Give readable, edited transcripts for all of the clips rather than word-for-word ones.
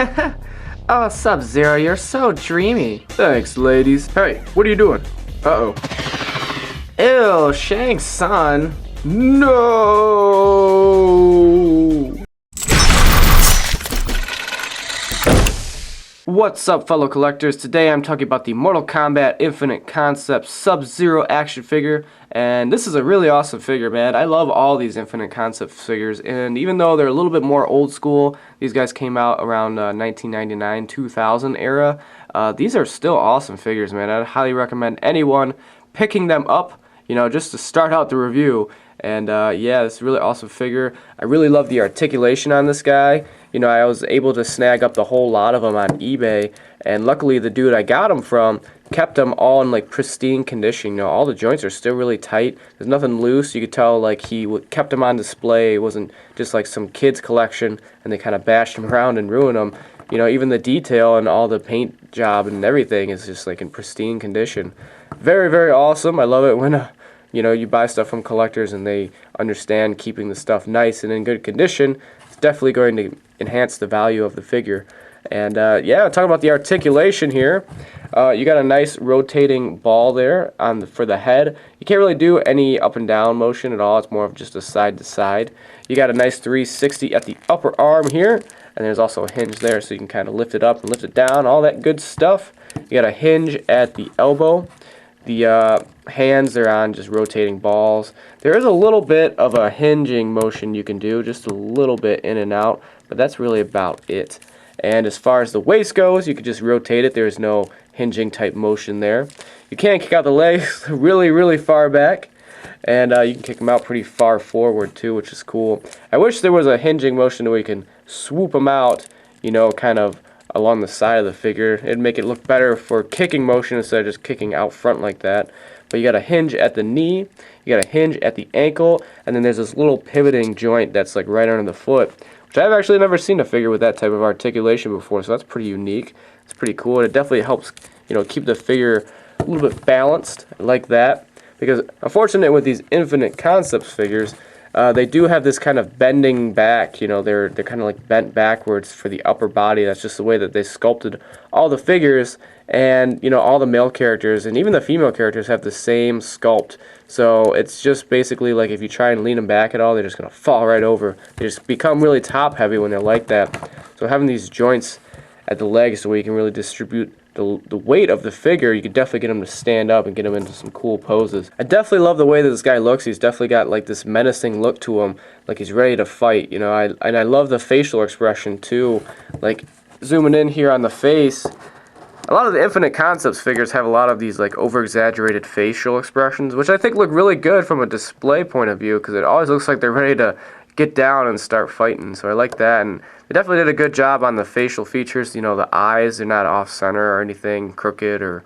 Oh, Sub-Zero, you're so dreamy. Thanks, ladies. Hey, what are you doing? Uh-oh. Ew, Shang's son. No! What's up, fellow collectors? Today I'm talking about the Mortal Kombat Infinite Concept Sub-Zero action figure, and this is a really awesome figure, man. I love all these Infinite Concept figures, and even though they're a little bit more old school, these guys came out around 1999-2000 era, these are still awesome figures, man. I'd highly recommend anyone picking them up, you know, just to start out the review. And yeah, it's a really awesome figure. I really love the articulation on this guy. You know, I was able to snag up the whole lot of them on eBay, and luckily the dude I got them from kept them all in like pristine condition. You know, all the joints are still really tight. There's nothing loose. You could tell like he kept them on display. It wasn't just like some kid's collection and they kind of bashed them around and ruined them. You know, even the detail and all the paint job and everything is just like in pristine condition. Very, very awesome. I love it when you know, you buy stuff from collectors and they understand keeping the stuff nice and in good condition. It's definitely going to enhance the value of the figure. And yeah, talking about the articulation here, you got a nice rotating ball there for the head. You can't really do any up and down motion at all. It's more of just a side to side. You got a nice 360 at the upper arm here, and there's also a hinge there so you can kind of lift it up and lift it down, all that good stuff. You got a hinge at the elbow. The hands are on just rotating balls. There is a little bit of a hinging motion you can do, just a little bit in and out, but that's really about it. And as far as the waist goes, you can just rotate it. There's no hinging type motion there. You can kick out the legs really, really far back, and you can kick them out pretty far forward too, which is cool. I wish there was a hinging motion where you can swoop them out, you know, kind of along the side of the figure. It'd make it look better for kicking motion instead of just kicking out front like that. But you got a hinge at the knee, you got a hinge at the ankle, and then there's this little pivoting joint that's like right under the foot, which I've actually never seen a figure with that type of articulation before, so that's pretty unique. It's pretty cool, and it definitely helps, you know, keep the figure a little bit balanced. I like that, because unfortunately with these Infinite Concepts figures, they do have this kind of bending back, you know, they're kind of like bent backwards for the upper body. That's just the way that they sculpted all the figures, and, you know, all the male characters and even the female characters have the same sculpt. So it's just basically like if you try and lean them back at all, they're just going to fall right over. They just become really top heavy when they're like that. So having these joints at the legs so where you can really distribute the weight of the figure, you could definitely get him to stand up and get him into some cool poses. I definitely love the way that this guy looks. He's definitely got like this menacing look to him, like he's ready to fight, you know. And I love the facial expression too. Like zooming in here on the face, a lot of the Infinite Concepts figures have a lot of these like over-exaggerated facial expressions, which I think look really good from a display point of view, because it always looks like they're ready to get down and start fighting. So I like that, and they definitely did a good job on the facial features. You know, the eyes, they're not off-center or anything crooked or,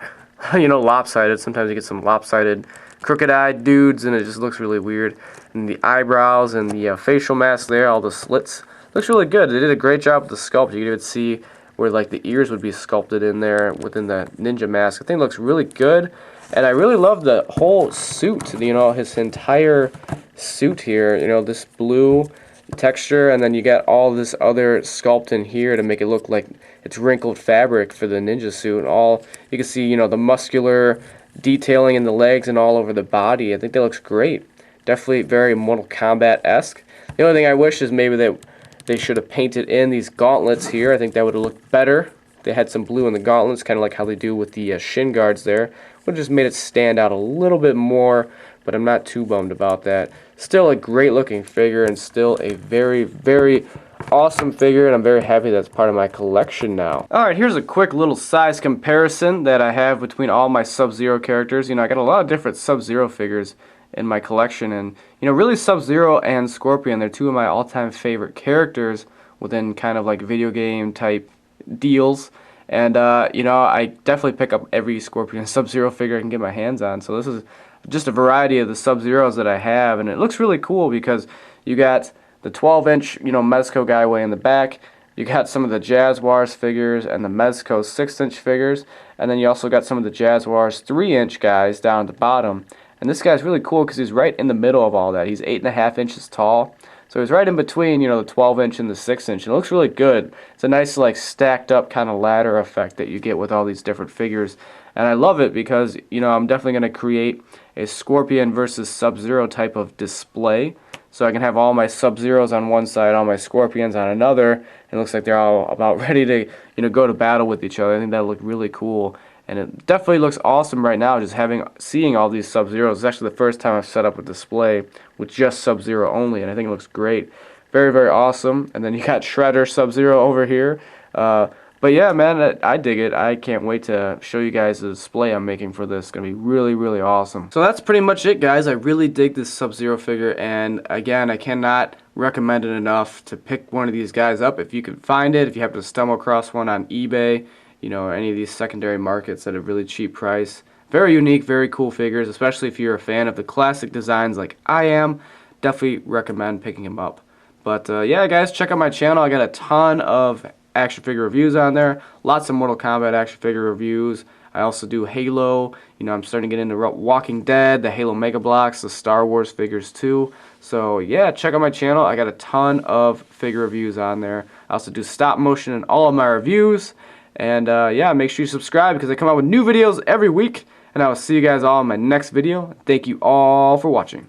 you know, lopsided. Sometimes you get some lopsided, crooked-eyed dudes, and it just looks really weird. And the eyebrows and the facial mask there, all the slits, looks really good. They did a great job with the sculpt. You can even see where like the ears would be sculpted in there within the ninja mask. I think it looks really good, and I really love the whole suit, you know, his entire suit here, you know, this blue texture, and then you got all this other sculpt in here to make it look like it's wrinkled fabric for the ninja suit. And all you can see, you know, the muscular detailing in the legs and all over the body. I think that looks great. Definitely very Mortal Kombat-esque. The only thing I wish is maybe that they should have painted in these gauntlets here. I think that would have looked better. They had some blue in the gauntlets, kind of like how they do with the shin guards there. Would have just made it stand out a little bit more, but I'm not too bummed about that. Still a great looking figure, and still a very, very awesome figure, and I'm very happy that's part of my collection now. Alright, here's a quick little size comparison that I have between all my Sub-Zero characters. You know, I got a lot of different Sub-Zero figures in my collection, and you know, really Sub-Zero and Scorpion, they're two of my all-time favorite characters within kind of like video game type deals. And you know, I definitely pick up every Scorpion and Sub-Zero figure I can get my hands on. So this is just a variety of the Sub-Zeros that I have, and it looks really cool because you got the 12-inch, you know, Mezco guy way in the back. You got some of the Jaguars figures and the Mezco 6-inch figures, and then you also got some of the Jaguars 3-inch guys down at the bottom. And this guy's really cool because he's right in the middle of all that. He's 8.5 inches tall, So he's right in between, you know, the 12-inch and the 6-inch. And it looks really good. It's a nice, like, stacked up kind of ladder effect that you get with all these different figures. And I love it because, you know, I'm definitely going to create a Scorpion versus Sub-Zero type of display. So I can have all my Sub-Zeros on one side, all my Scorpions on another. It looks like they're all about ready to, you know, go to battle with each other. I think that look really cool. And it definitely looks awesome right now, just seeing all these Sub-Zeros. It's actually the first time I've set up a display with just Sub-Zero only, and I think it looks great. Very, very awesome. And then you got Shredder Sub-Zero over here. But yeah, man, I dig it. I can't wait to show you guys the display I'm making for this. It's going to be really, really awesome. So that's pretty much it, guys. I really dig this Sub-Zero figure, and again, I cannot recommend it enough to pick one of these guys up. If you can find it, if you happen to stumble across one on eBay, you know, any of these secondary markets at a really cheap price. Very unique, very cool figures, especially if you're a fan of the classic designs like I am. Definitely recommend picking them up. But yeah, guys, check out my channel. I got a ton of action figure reviews on there. Lots of Mortal Kombat action figure reviews. I also do Halo. You know, I'm starting to get into Walking Dead, the Halo Mega Blocks, the Star Wars figures too. So yeah, check out my channel. I got a ton of figure reviews on there. I also do stop motion in all of my reviews. And yeah, make sure you subscribe because I come out with new videos every week. And I will see you guys all in my next video. Thank you all for watching.